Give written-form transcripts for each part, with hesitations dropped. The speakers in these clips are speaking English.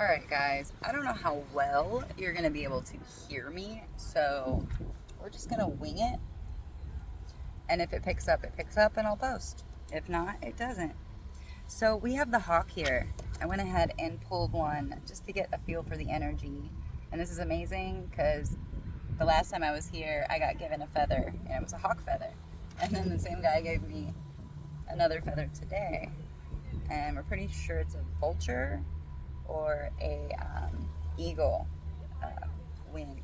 Alright, guys, I don't know how well you're going to be able to hear me, so we're just going to wing it. And if it picks up, it picks up, and I'll post. If not, it doesn't. So we have the hawk here. I went ahead and pulled one just to get a feel for the energy. And this is amazing because the last time I was here, I got given a feather, and it was a hawk feather. And then the same guy gave me another feather today. And we're pretty sure it's a vulture or a eagle wing.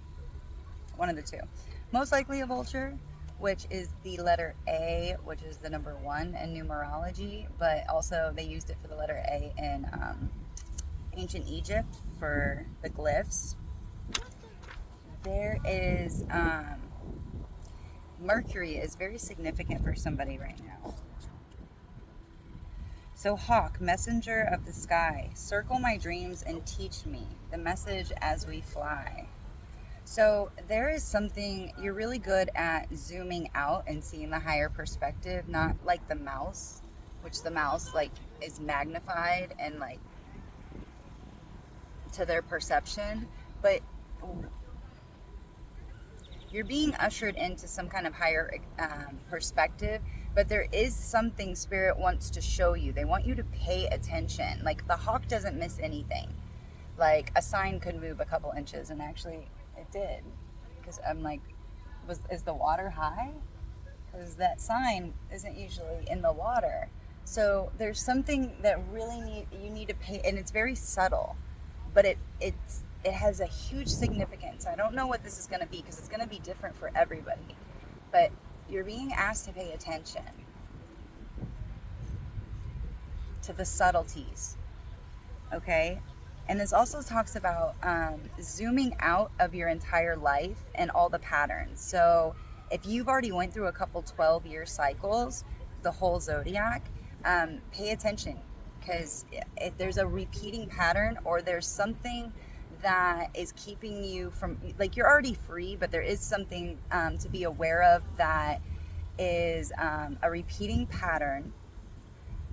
One of the two. Most likely a vulture, which is the letter A, which is the number 1 in numerology, but also they used it for the letter A in ancient Egypt for the glyphs. There is Mercury is very significant for somebody right now. So, hawk, messenger of the sky, circle my dreams and teach me the message as we fly. So, there is something you're really good at zooming out and seeing the higher perspective, not like the mouse, which the mouse like is magnified and like to their perception, but you're being ushered into some kind of higher perspective, but there is something spirit wants to show you. They want you to pay attention. Like the hawk doesn't miss anything. Like a sign could move a couple inches, and actually it did, because I'm like, is the water high? Because that sign isn't usually in the water. So there's something that really you need to pay, and it's very subtle, but it has a huge significance. I don't know what this is going to be because it's going to be different for everybody, but you're being asked to pay attention to the subtleties, okay? And this also talks about zooming out of your entire life and all the patterns. So if you've already went through a couple 12-year cycles, the whole zodiac, pay attention, because if there's a repeating pattern or there's something that is keeping you from, like, you're already free, but there is something to be aware of that is a repeating pattern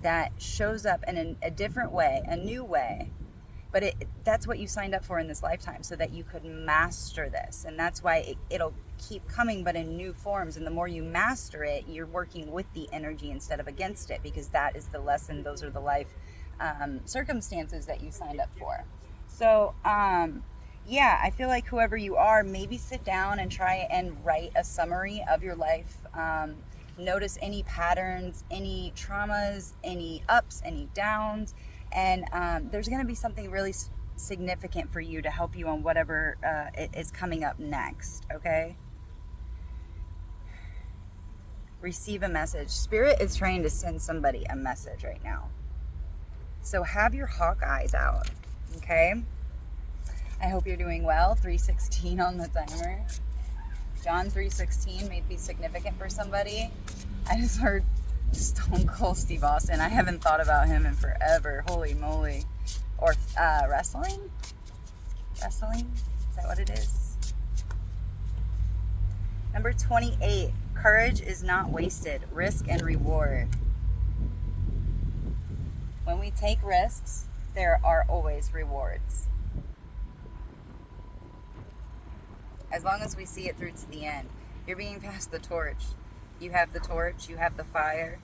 that shows up in a different way, a new way. But that's what you signed up for in this lifetime, so that you could master this. And that's why it'll keep coming, but in new forms. And the more you master it, you're working with the energy instead of against it, because that is the lesson. Those are the life circumstances that you signed up for. So, yeah, I feel like whoever you are, maybe sit down and try and write a summary of your life. Notice any patterns, any traumas, any ups, any downs. And there's going to be something really significant for you to help you on whatever is coming up next, okay? Receive a message. Spirit is trying to send somebody a message right now. So have your hawk eyes out, okay? I hope you're doing well. 3:16 on the timer. John 3:16 may be significant for somebody. I just heard Stone Cold Steve Austin. I haven't thought about him in forever. Holy moly. Or wrestling? Wrestling? Is that what it is? Number 28. Courage is not wasted. Risk and reward. When we take risks, there are always rewards. As long as we see it through to the end. You're being passed the torch. You have the torch, you have the fire.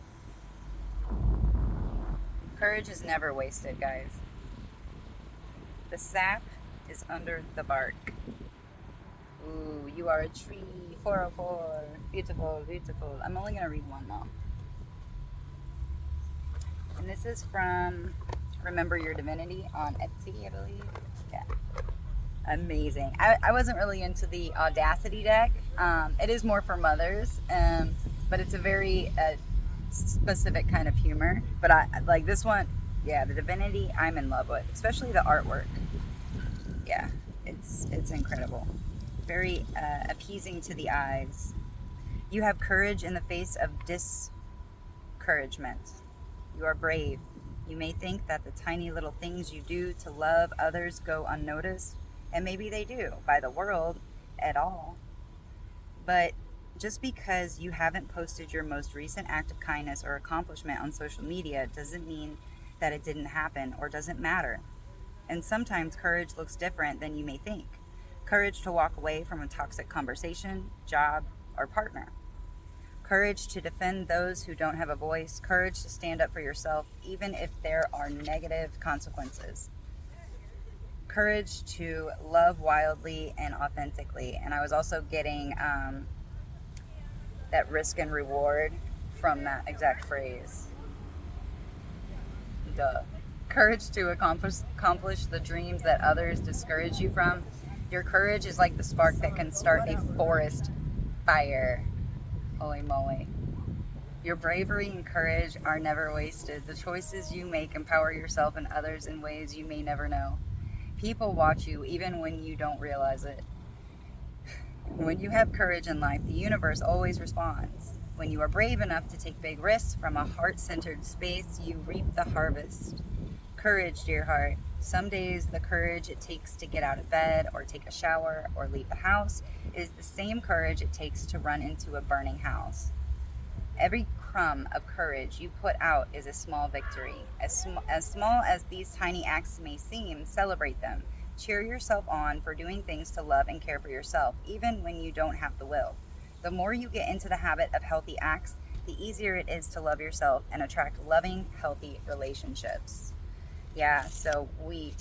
Courage is never wasted, guys. The sap is under the bark. Ooh, you are a tree. 404. Beautiful, beautiful. I'm only going to read one though. And this is from Remember Your Divinity on Etsy, I believe. Yeah. Amazing. I wasn't really into the Audacity deck. It is more for mothers, but it's a very specific kind of humor. But I like this one. Yeah, the Divinity I'm in love with, especially the artwork. Yeah, it's incredible. Very appeasing to the eyes. You have courage in the face of discouragement. You are brave. You may think that the tiny little things you do to love others go unnoticed, and maybe they do by the world at all. But just because you haven't posted your most recent act of kindness or accomplishment on social media doesn't mean that it didn't happen or doesn't matter. And sometimes courage looks different than you may think. Courage to walk away from a toxic conversation, job, or partner. Courage to defend those who don't have a voice. Courage to stand up for yourself, even if there are negative consequences. Courage to love wildly and authentically. And I was also getting that risk and reward from that exact phrase. Duh. Courage to accomplish the dreams that others discourage you from. Your courage is like the spark that can start a forest fire. Holy moly. Your bravery and courage are never wasted. The choices you make empower yourself and others in ways you may never know. People watch you even when you don't realize it. When you have courage in life, the universe always responds. When you are brave enough to take big risks from a heart-centered space, you reap the harvest. Courage, dear heart. Some days the courage it takes to get out of bed or take a shower or leave the house is the same courage it takes to run into a burning house. Every crumb of courage you put out is a small victory. As small as these tiny acts may seem, celebrate them. Cheer yourself on for doing things to love and care for yourself, even when you don't have the will. The more you get into the habit of healthy acts, the easier it is to love yourself and attract loving, healthy relationships. Yeah, so we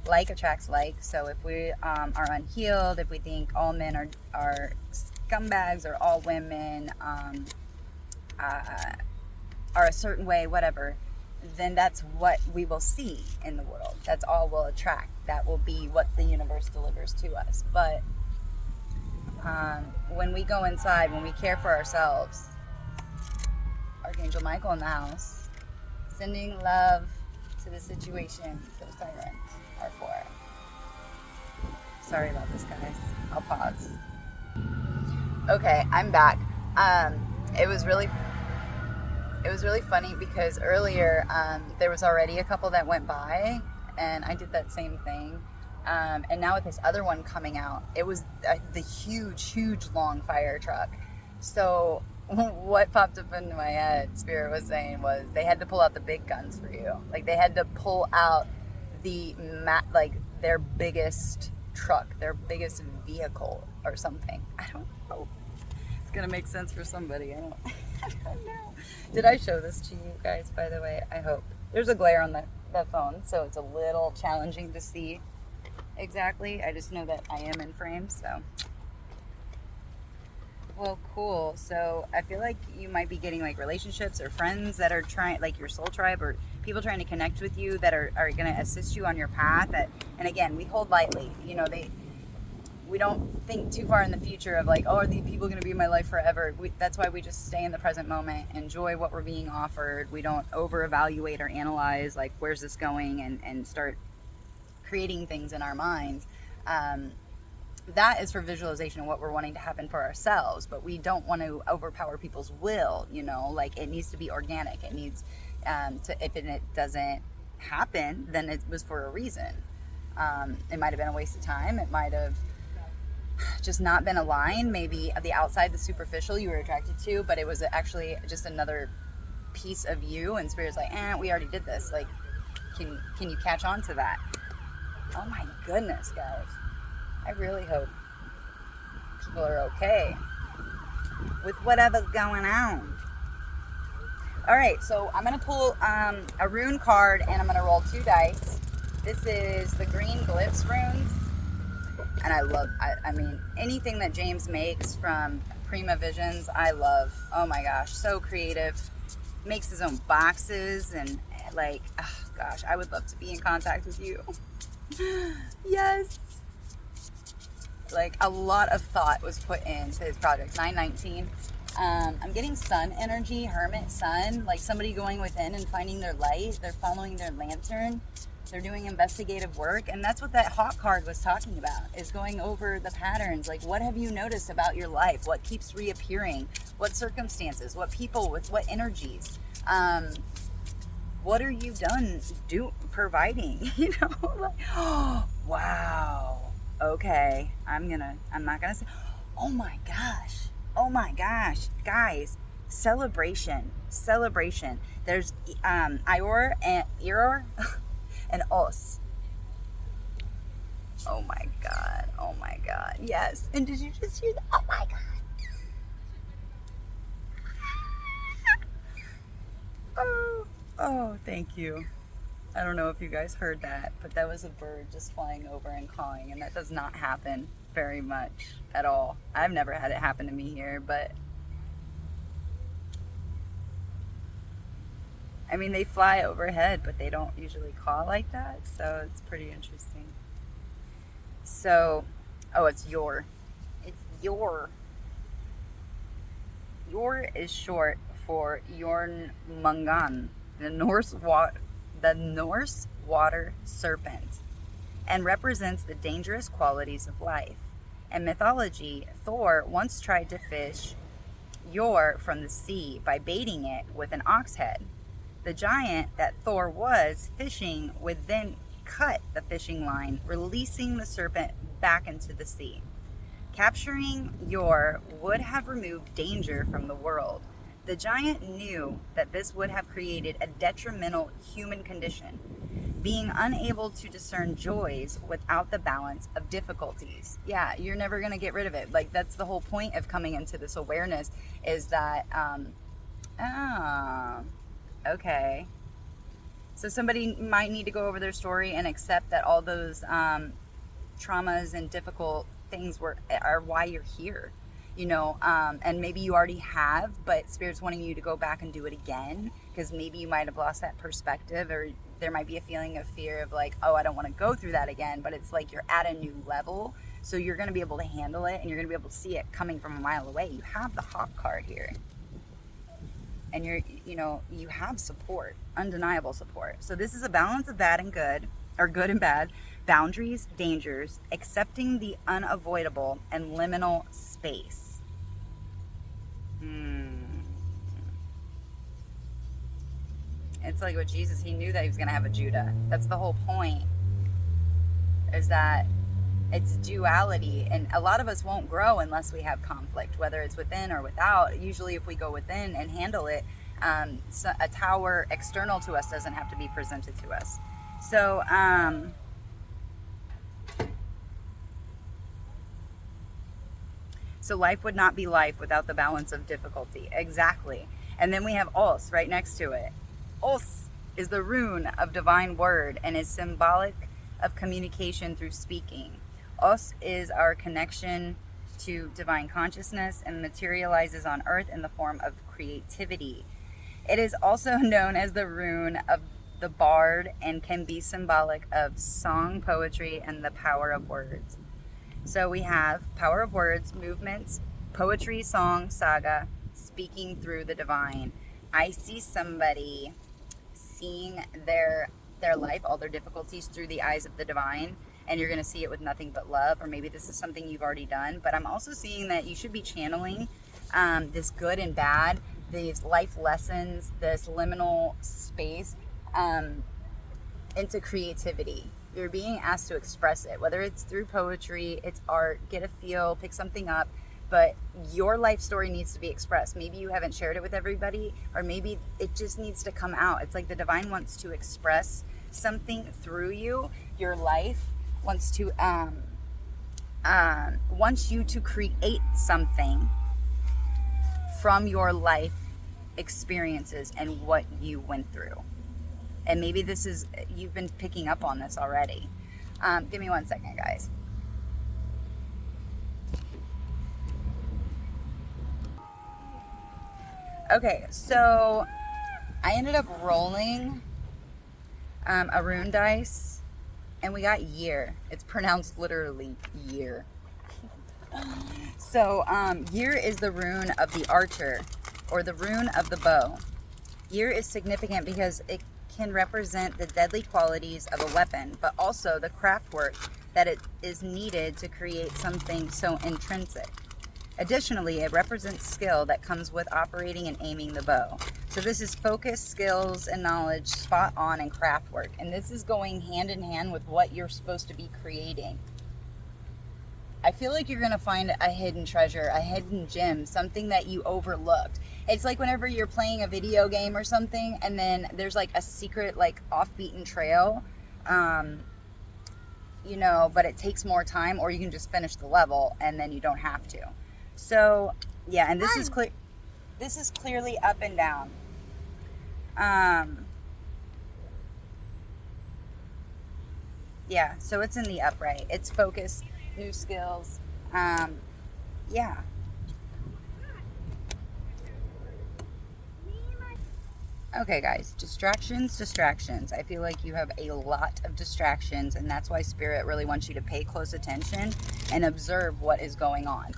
like attracts like. So if we are unhealed, if we think all men are scumbags or all women are a certain way, whatever, then that's what we will see in the world. That's all we'll attract. That will be what the universe delivers to us. But when we go inside, when we care for ourselves, Archangel Michael in the house, sending love to the situation those tyrants are for. Sorry about this, guys. I'll pause. Okay, I'm back. It was really funny because earlier there was already a couple that went by, and I did that same thing. And now with this other one coming out, it was the huge long fire truck. So what popped up into my head, Spirit was saying, was they had to pull out the big guns for you. Like they had to pull out their biggest truck, their biggest vehicle or something. I don't know. It's gonna make sense for somebody. I don't know. Did I show this to you guys, by the way? I hope. There's a glare on the phone, so it's a little challenging to see exactly. I just know that I am in frame, so. Well, cool. So I feel like you might be getting like relationships or friends that are trying, like your soul tribe or people trying to connect with you that are going to assist you on your path. And again, we hold lightly. You know, we don't think too far in the future of like, oh, are these people going to be in my life forever? That's why we just stay in the present moment, enjoy what we're being offered. We don't over evaluate or analyze like, where's this going, and start creating things in our minds. That is for visualization of what we're wanting to happen for ourselves, but we don't want to overpower people's will, you know, like it needs to be organic. It needs if it doesn't happen, then it was for a reason. It might have been a waste of time. It might have just not been aligned. Maybe the outside, the superficial you were attracted to, but it was actually just another piece of you, and Spirit's like, we already did this. Like, can you catch on to that? Oh my goodness, guys. I really hope people are okay with whatever's going on. All right, so I'm going to pull a rune card, and I'm going to roll 2 dice. This is the green glyphs runes. And I mean, anything that James makes from Prima Visions, I love. Oh my gosh, so creative. Makes his own boxes, and like, oh gosh, I would love to be in contact with you. Yes. Like a lot of thought was put into his project. 919. I'm getting sun energy, hermit sun, like somebody going within and finding their light. They're following their lantern. They're doing investigative work. And that's what that hawk card was talking about, is going over the patterns. Like, what have you noticed about your life? What keeps reappearing? What circumstances? What people? With what energies? What are you providing? You know, like, oh, wow. Okay, I'm not gonna say, oh my gosh, guys, celebration. There's Ior and Os. Oh my God. Oh my God. Yes. And did you just hear that? Oh my God. Oh, thank you. I don't know if you guys heard that, but that was a bird just flying over and cawing, and that does not happen very much at all. I've never had it happen to me here, but I mean, they fly overhead, but they don't usually caw like that, so it's pretty interesting. So, oh, it's Yor. It's Yor. Yor is short for Jornmungan, the Norse water serpent, and represents the dangerous qualities of life. In mythology, Thor once tried to fish Yor from the sea by baiting it with an ox head. The giant that Thor was fishing would then cut the fishing line, releasing the serpent back into the sea. Capturing Yor would have removed danger from the world. The giant knew that this would have created a detrimental human condition, being unable to discern joys without the balance of difficulties. Yeah, you're never going to get rid of it. Like, that's the whole point of coming into this awareness, is that, okay. So somebody might need to go over their story and accept that all those traumas and difficult things are why you're here, and maybe you already have, but Spirit's wanting you to go back and do it again, because maybe you might have lost that perspective, or there might be a feeling of fear of like, oh, I don't want to go through that again, but it's like you're at a new level, so you're going to be able to handle it, and you're going to be able to see it coming from a mile away. You have the Hawk card here, and you have support, undeniable support. So this is a balance of bad and good, or good and bad, boundaries, dangers, accepting the unavoidable, and liminal space. It's like with Jesus, he knew that he was going to have a Judah. That's the whole point, is that it's duality, and a lot of us won't grow unless we have conflict, whether it's within or without. Usually if we go within and handle it, a tower external to us doesn't have to be presented to us. So so life would not be life without the balance of difficulty. Exactly. And then we have Os right next to it. Os is the rune of divine word and is symbolic of communication through speaking. Os is our connection to divine consciousness and materializes on earth in the form of creativity. It is also known as the rune of the bard and can be symbolic of song, poetry, and the power of words. So we have power of words, movements, poetry, song, saga, speaking through the divine. I see somebody seeing their life, all their difficulties through the eyes of the divine, and you're going to see it with nothing but love, or maybe this is something you've already done, but I'm also seeing that you should be channeling this good and bad, these life lessons, this liminal space into creativity. You're being asked to express it, whether it's through poetry, it's art, get a feel, pick something up, but your life story needs to be expressed. Maybe you haven't shared it with everybody, or maybe it just needs to come out. It's like the divine wants to express something through you. Your life wants to wants you to create something from your life experiences and what you went through. And maybe you've been picking up on this already. Give me 1 second, guys. Okay, so I ended up rolling a rune dice, and we got year. It's pronounced literally year. So year is the rune of the archer, or the rune of the bow. Year is significant because it can represent the deadly qualities of a weapon, but also the craft work that it is needed to create something so intrinsic. Additionally, it represents skill that comes with operating and aiming the bow. So this is focus, skills, and knowledge, spot on, and craft work. And this is going hand in hand with what you're supposed to be creating. I feel like you're going to find a hidden treasure, a hidden gem, something that you overlooked. It's like whenever you're playing a video game or something, and then there's like a secret, like off-beaten trail. but it takes more time, or you can just finish the level and then you don't have to. So yeah, and this is clear. This is clearly up and down. Yeah, so it's in the upright. It's focus, new skills. Yeah. Okay, guys, distractions. I feel like you have a lot of distractions, and that's why Spirit really wants you to pay close attention and observe what is going on.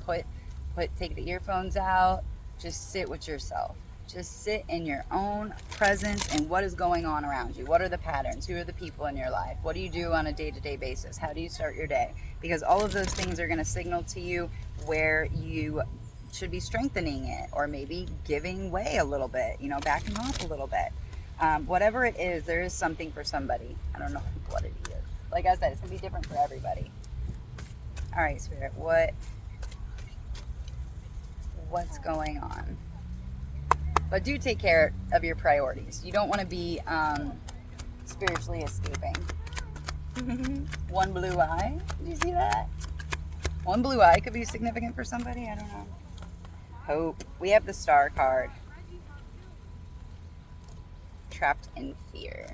Take the earphones out, just sit with yourself. Just sit in your own presence and what is going on around you. What are the patterns? Who are the people in your life? What do you do on a day-to-day basis? How do you start your day? Because all of those things are going to signal to you where you should be strengthening it, or maybe giving way a little bit, backing off a little bit. Whatever it is, there is something for somebody. I don't know what it is. Like I said, it's going to be different for everybody. All right, Spirit, what's going on? But do take care of your priorities. You don't want to be spiritually escaping. One blue eye. Did you see that? One blue eye could be significant for somebody. I don't know. Hope. We have the Star card. Trapped in fear.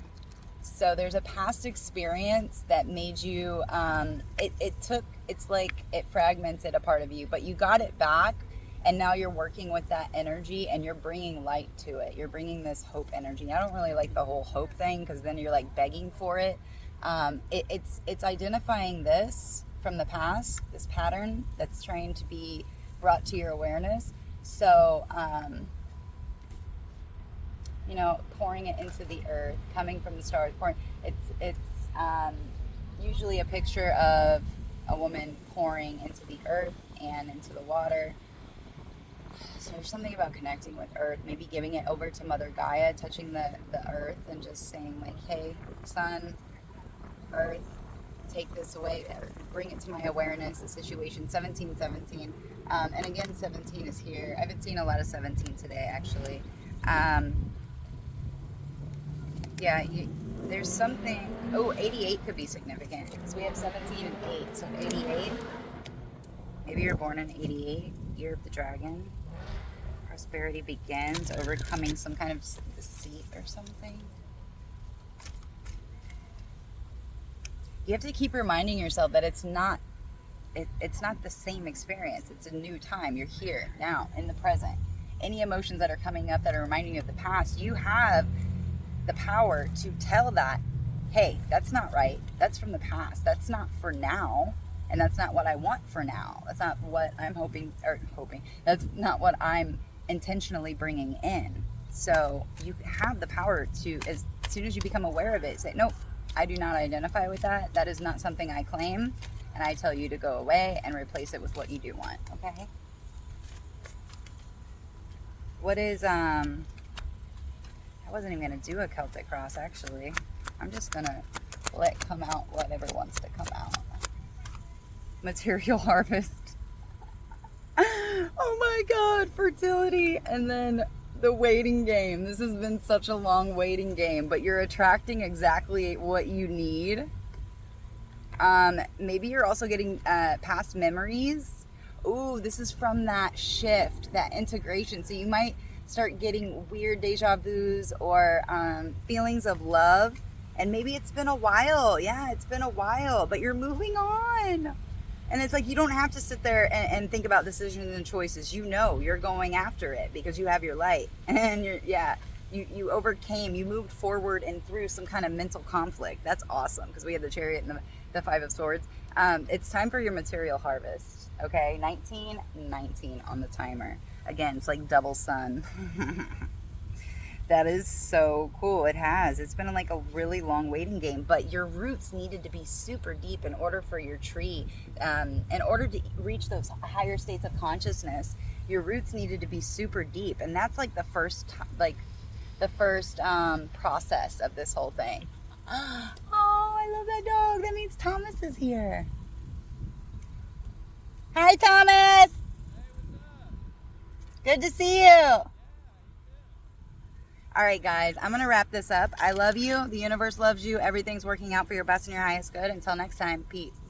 So there's a past experience that made you, it's like it fragmented a part of you, but you got it back. And now you're working with that energy and you're bringing light to it. You're bringing this hope energy. I don't really like the whole hope thing, because then you're like begging for it. It's identifying this from the past, this pattern that's trying to be brought to your awareness. So, pouring it into the earth, coming from the stars, it's usually a picture of a woman pouring into the earth and into the water. So there's something about connecting with earth, maybe giving it over to Mother Gaia, touching the earth and just saying like, hey, sun, earth, take this away, bring it to my awareness, the situation. 1717. And again, 17 is here. I've been seeing a lot of 17 today, actually. There's something. 88 could be significant, because we have 17 and 8. So 88. Maybe you're born in 88, year of the dragon. Prosperity begins, overcoming some kind of deceit or something. You have to keep reminding yourself that it's not the same experience. It's a new time. You're here now in the present. Any emotions that are coming up that are reminding you of the past, you have the power to tell that, hey, that's not right. That's from the past. That's not for now. And that's not what I want for now. That's not what I'm hoping. That's not what I'm intentionally bringing in. So you have the power to, as soon as you become aware of it, say, nope, I do not identify with that. That is not something I claim. And I tell you to go away and replace it with what you do want. Okay? What is, I wasn't even going to do a Celtic cross, actually. I'm just going to let come out whatever wants to come out. Material harvest. Oh my God, fertility. And then the waiting game. This has been such a long waiting game, but you're attracting exactly what you need. Maybe you're also getting past memories. Ooh, this is from that shift, that integration. So you might start getting weird deja vus or feelings of love. And maybe it's been a while. Yeah, it's been a while, but you're moving on. And it's like, you don't have to sit there and think about decisions and choices. You're going after it because you have your light. And you overcame, you moved forward and through some kind of mental conflict. That's awesome, because we have the Chariot and the Five of Swords. It's time for your material harvest. Okay, 19 on the timer. Again, it's like double sun. That is so cool. It's been like a really long waiting game, but your roots needed to be super deep in order for your tree, in order to reach those higher states of consciousness. Your roots needed to be super deep, and that's like the first process of this whole thing. Oh, I love that dog. That means Thomas is here. Hi, Thomas. Good to see you. All right, guys, I'm going to wrap this up. I love you. The universe loves you. Everything's working out for your best and your highest good. Until next time, peace.